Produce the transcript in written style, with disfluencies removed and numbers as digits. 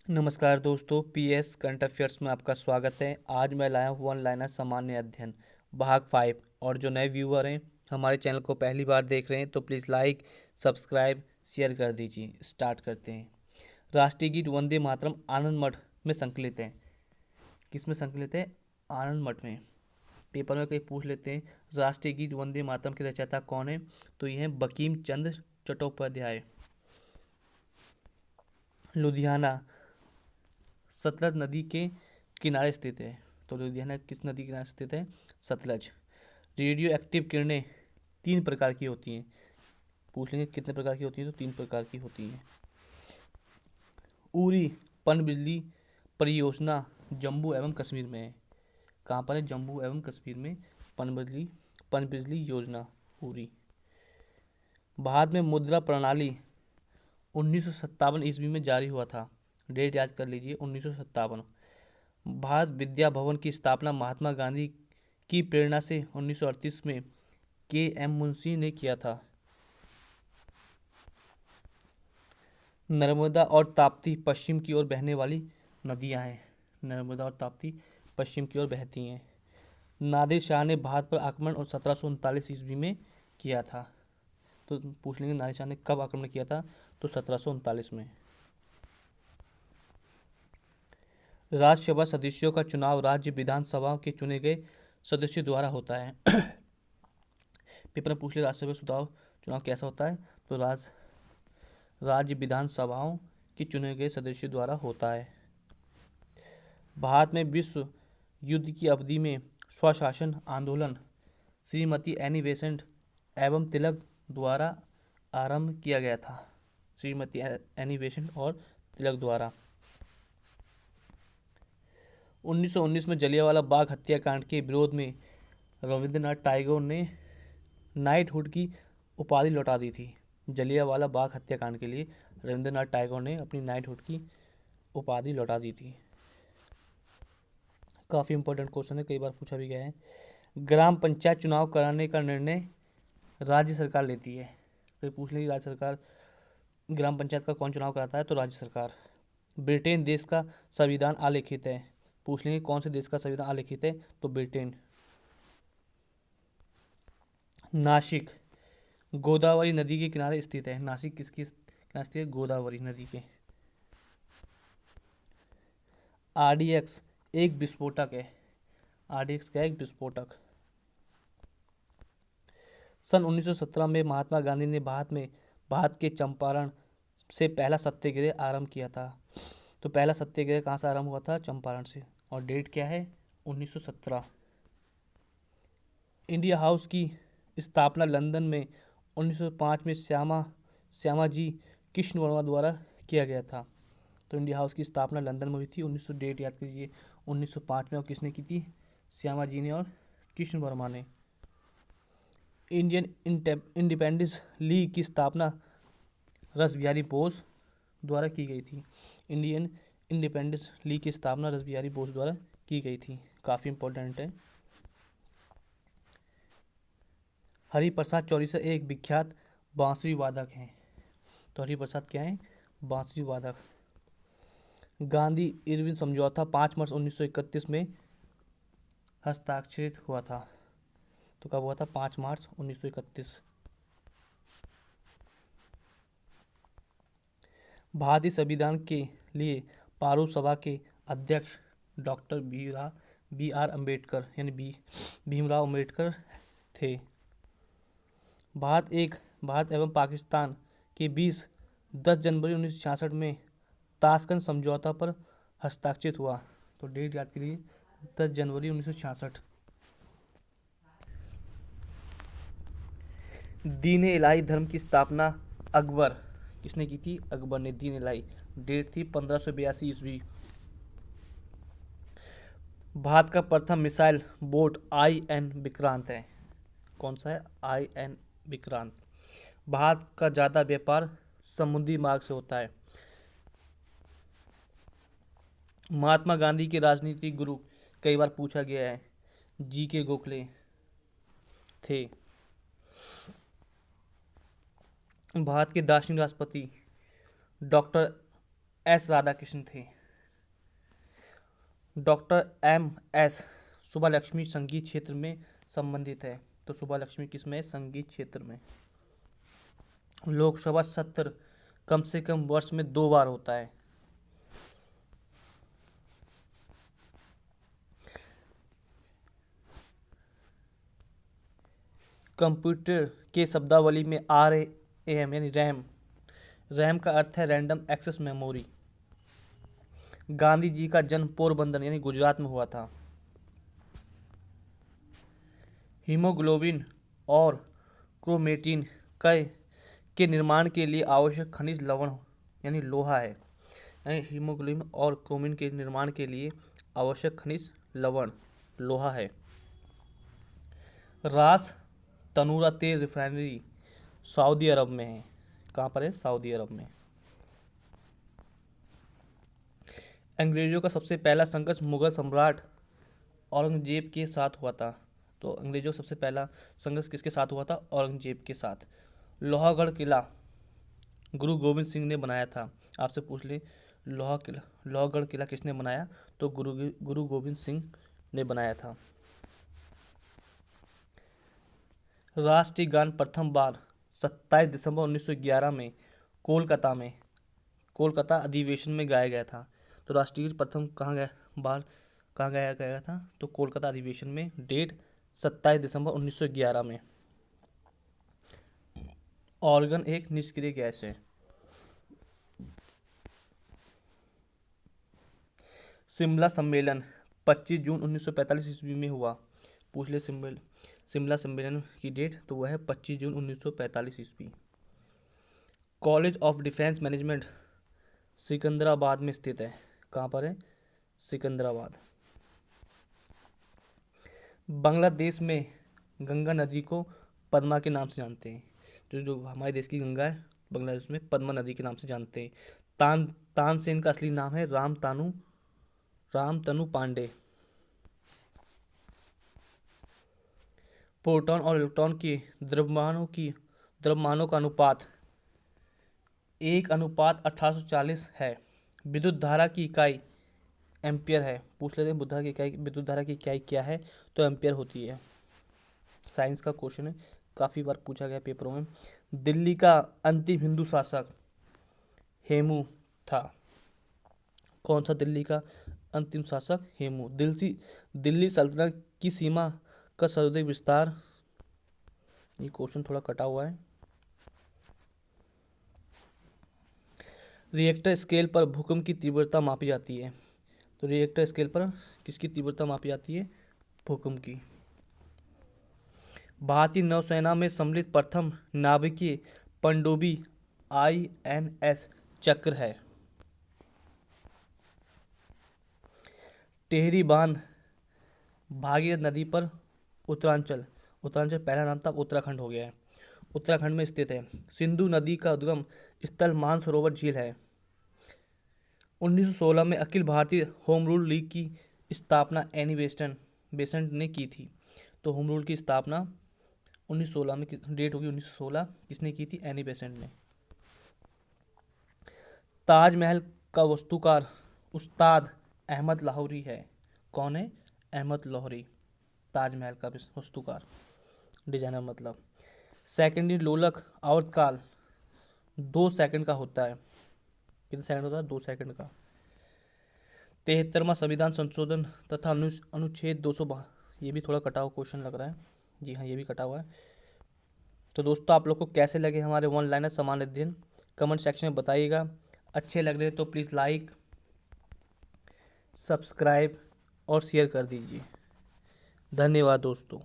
नमस्कार दोस्तों, PS current affairs में आपका स्वागत है। आज मैं लाया हूँ वन लाइनर सामान्य अध्ययन भाग 5। और जो नए व्यूअर हैं, हमारे चैनल को पहली बार देख रहे हैं तो प्लीज़ लाइक, सब्सक्राइब, शेयर कर दीजिए। स्टार्ट करते हैं। राष्ट्रीय गीत वंदे मातरम आनंद मठ में संकलित है। किस में संकलित है? आनंद मठ में। पेपर में कहीं पूछ लेते हैं राष्ट्रीय गीत वंदे मातरम के रचयिता कौन है, तो ये हैं बंकिम चंद्र चट्टोपाध्याय। लुधियाना सतलज नदी के किनारे स्थित है। तो लुधियाना किस नदी के किनारे स्थित है? सतलज। रेडियो एक्टिव किरणें 3 प्रकार की होती हैं। पूछ लेंगे कितने प्रकार की होती हैं, तो 3 प्रकार की होती हैं। उरी पनबिजली परियोजना जम्मू एवं कश्मीर में है। कहाँ पर है? जम्मू एवं कश्मीर में पनबिजली योजना उरी। भारत में मुद्रा प्रणाली 1957 ईस्वी में जारी हुआ था। डेट याद कर लीजिए, 1957। भारत विद्या भवन की स्थापना महात्मा गांधी की प्रेरणा से 1938 में के.एम. मुंशी ने किया था। नर्मदा और ताप्ती पश्चिम की ओर बहने वाली नदियां हैं। नर्मदा और ताप्ती पश्चिम की ओर बहती हैं। नादिर शाह ने भारत पर आक्रमण 1739 ईस्वी में किया था। तो पूछ लेंगे नादिर शाह ने कब आक्रमण किया था, तो 1739 में। राज्यसभा सदस्यों का चुनाव राज्य विधानसभा के चुने गए सदस्यों द्वारा होता है। पेपर में पूछ ले राज्यसभा चुनाव कैसा होता है, तो राज्य विधानसभाओं के चुने गए सदस्यों द्वारा होता है। भारत में विश्व युद्ध की अवधि में स्वशासन आंदोलन श्रीमती एनी बेसेंट एवं तिलक द्वारा आरंभ किया गया था। श्रीमती एनी बेसेंट और तिलक द्वारा। 1919 में जलियांवाला बाग हत्याकांड के विरोध में रविंद्रनाथ टैगोर ने नाइटहुड की उपाधि लौटा दी थी। जलियांवाला बाग हत्याकांड के लिए रविंद्रनाथ टैगोर ने अपनी नाइटहुड की उपाधि लौटा दी थी। काफ़ी इंपॉर्टेंट क्वेश्चन है, कई बार पूछा भी गया है। ग्राम पंचायत चुनाव कराने का निर्णय राज्य सरकार लेती है। तो पूछ लेंगे राज्य सरकार ग्राम पंचायत का कौन चुनाव कराता है, तो राज्य सरकार। ब्रिटेन देश का संविधान आलेखित है। पूछ लेंगे कौन से देश का संविधान आलेखित है, तो ब्रिटेन। नासिक गोदावरी नदी के किनारे स्थित है। नासिक किसकी किनारे स्थित है? गोदावरी नदी के। आरडीएक्स एक विस्फोटक है। आरडीएक्स क्या है? एक विस्फोटक। सन 1917 में महात्मा गांधी ने भारत के चंपारण से पहला सत्याग्रह आरंभ किया था। तो पहला सत्याग्रह कहाँ से आरंभ हुआ था? चंपारण से। और डेट क्या है? 1917। इंडिया हाउस की स्थापना लंदन में 1905 में श्यामाजी कृष्ण वर्मा द्वारा किया गया था। तो इंडिया हाउस की स्थापना लंदन में हुई थी। 1900 डेट याद कीजिए, 1905 में। और किसने की थी? श्यामाजी ने और कृष्ण वर्मा ने। इंडियन इंडिपेंडेंस लीग की स्थापना रासबिहारी बोस द्वारा की गई थी। इंडियन इंडिपेंडेंस लीग की स्थापना रासबिहारी बोस द्वारा की गई थी। काफ़ी इंपॉर्टेंट है। हरिप्रसाद चौरसिया एक विख्यात बांसुरी वादक हैं। तो हरिप्रसाद क्या है? बांसुरी वादक। गांधी इरविन समझौता 5 मार्च 1931 में हस्ताक्षरित हुआ था। तो कब हुआ था? 5 मार्च 1931। भारतीय संविधान के लिए प्रारूप सभा के अध्यक्ष डॉक्टर बी आर अम्बेडकर यानी भीमराव अम्बेडकर थे। भारत एवं पाकिस्तान के बीच 10 जनवरी 1966 में ताशकंद समझौता पर हस्ताक्षरित हुआ। तो डेट याद करिए, 10 जनवरी 1966। दीन इलाही धर्म की स्थापना अकबर किसने की थी? अकबर ने दीन इलाही। डेट थी 1582 ईस्वी। भारत का प्रथम मिसाइल बोट IN विक्रांत है। कौन सा है? IN विक्रांत। भारत का ज़्यादा व्यापार समुद्री मार्ग से होता है। महात्मा गांधी के राजनीतिक गुरु कई बार पूछा गया है, GK गोखले थे। भारत के दार्शनिक राष्ट्रपति डॉक्टर एस राधाकृष्णन थे। डॉक्टर एम एस सुब्बालक्ष्मी संगीत क्षेत्र में संबंधित है। तो सुब्बालक्ष्मी किसमें है? संगीत क्षेत्र में। लोकसभा सत्र कम से कम वर्ष में 2 बार होता है। कंप्यूटर के शब्दावली में RAM यानी रैम का अर्थ है random access memory. Gandhi ji का जन्म पोरबंदर यानी गुजरात में हुआ था। हीमोग्लोबिन और क्रोमेटिन के निर्माण के लिए आवश्यक खनिज लवण यानी लोहा है। यानी हीमोग्लोबिन और क्रोमिन के निर्माण के लिए आवश्यक खनिज लवण लोहा है। रास तनूरा तेल रिफाइनरी सऊदी अरब में है। कहाँ पर है? सऊदी अरब में। अंग्रेजों का सबसे पहला संघर्ष मुगल सम्राट औरंगजेब के साथ हुआ था। तो अंग्रेजों का सबसे पहला संघर्ष किसके साथ हुआ था? औरंगजेब के साथ। लोहागढ़ किला गुरु गोविंद सिंह ने बनाया था। आपसे पूछ ले लोहागढ़ किला किसने बनाया? तो गुरु गोविंद सिंह ने बनाया था। राष्ट्रीय गान प्रथम बार 27 दिसंबर 1911 में कोलकाता अधिवेशन में गाया गया था। तो राष्ट्रीय प्रथम कहाँ गाया गया था? तो कोलकाता अधिवेशन में, डेट 27 दिसंबर 1911 में। ऑर्गन एक निष्क्रिय गैस है। शिमला सम्मेलन 25 जून 1945 ईस्वी में हुआ। पूछ ले शिमला सम्मेलन की डेट, तो वह है 25 जून 1945 ईस्वी। College of defence management Secunderabad में स्थित है। कहाँ पर है? सिकंदराबाद। बांग्लादेश में गंगा नदी को पद्मा के नाम से जानते हैं। जो हमारे देश की गंगा है, बांग्लादेश में पद्मा नदी के नाम से जानते हैं। तानसेन का असली नाम है रामतनु पांडे। प्रोटॉन और इलेक्ट्रॉन की द्रव्यमानों का अनुपात 1:1840 है। विद्युत धारा की इकाई एम्पियर है। पूछ लेते हैं विद्युत धारा की इकाई क्या है? तो एम्पियर होती है। साइंस का क्वेश्चन है, काफ़ी बार पूछा गया पेपरों में। दिल्ली का अंतिम हिंदू शासक हेमू था। कौन सा दिल्ली का अंतिम शासक? हेमू। दिल्ली सल्तनत की सीमा का सर्वाधिक विस्तार, ये क्वेश्चन थोड़ा कटा हुआ है। रिएक्टर स्केल पर भूकंप की तीव्रता मापी जाती है। तो रिएक्टर स्केल पर किसकी तीव्रता मापी जाती है? भूकंप की। भारतीय नौसेना में सम्मिलित प्रथम नाभिकीय पनडुब्बी INS चक्र है। टेहरी बांध भागीरथ नदी पर उत्तरांचल पहला नाम था, उत्तराखंड हो गया है। उत्तराखंड में स्थित है। सिंधु नदी का उद्गम स्थल मानसरोवर झील है। 1916 में Akhil Bharatiya home rule league की स्थापना एनी बेसेंट ने की थी। तो होम रूल की स्थापना 1916 में, डेट होगी 1916, किसने की थी? एनी बेसेंट ने। ताजमहल का वास्तुकार उस्ताद अहमद लाहौरी है। कौन है? अहमद लाहौरी, ताजमहल का वास्तुकार, डिजाइनर मतलब। सेकेंडरी लोलक आवर्तकाल 2 सेकंड का होता है। कितने सेकंड होता है? 2 सेकंड का। 73वां संविधान संशोधन तथा अनुच्छेद 212, ये भी थोड़ा कटा हुआ क्वेश्चन लग रहा है। जी हाँ, ये भी कटा हुआ है। तो दोस्तों, आप लोग को कैसे लगे हमारे वन लाइनर समान अध्ययन, कमेंट सेक्शन में बताइएगा। अच्छे लग रहे हैं तो प्लीज़ लाइक, सब्सक्राइब और शेयर कर दीजिए। धन्यवाद दोस्तों।